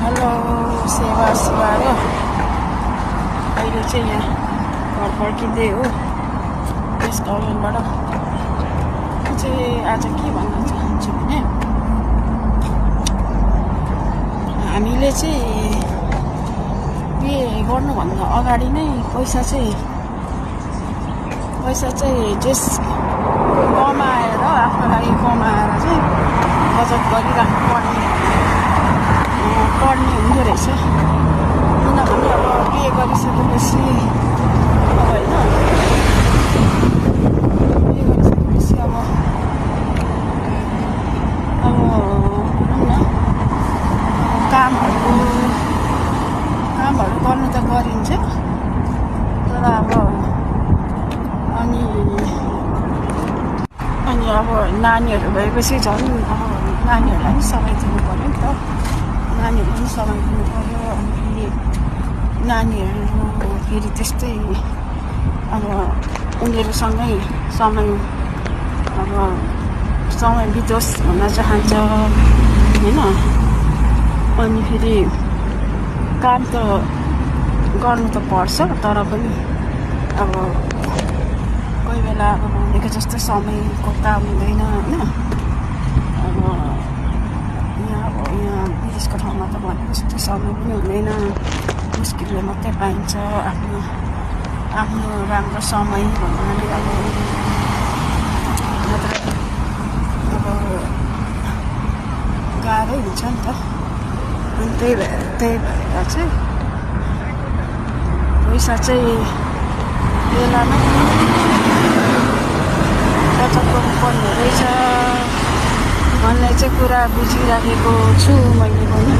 Hello सेवा शिवा र अहिले चाहिँ यहाँ घर फर्किँदै हो गेस्ट हाउसबाट चाहिँ आज के भन्न चाहन्छु भने हामीले चाहिँ बिहे गर्नुभन्दा अगाडि नै पैसा चाहिँ जस कमाएर आफ्नो लागि कमाएर चाहिँ बचत गरिराख्नु पर्ने हुँदो रहेछ। किनभने अब बिहे गरिसकेपछि होइन बिहे गरिसकेपछि अब कामहरू गर्नु त गरिन्छ तर अब अनि अब नानीहरू भएपछि झन् अब नानीहरूलाई पनि समय दिनु पऱ्यो नि त। नानीहरू पनि समय दिनु पऱ्यो अनि फेरि नानीहरू फेरि त्यस्तै अब उनीहरूसँगै समय बितोस् भन्न चाहन्छ होइन। अनि फेरि काम त गर्नु त पर्छ तर पनि अब कोही बेला अब भनेको जस्तो समयको काम हुँदैन होइन। अब यहाँ विदेशको ठाउँमा त भनेको जस्तो समय पनि हुँदैन, मुस्किलले मात्रै पाइन्छ आफ्नो राम्रो समय भन्नाले अब नत्र अब गाह्रै हुन्छ नि त। अनि त्यही भएर चाहिँ पैसा चाहिँ बेलामा बचत गर्नुपर्ने रहेछ भन्ने चाहिँ कुरा बुझिराखेको छु मैले पनि।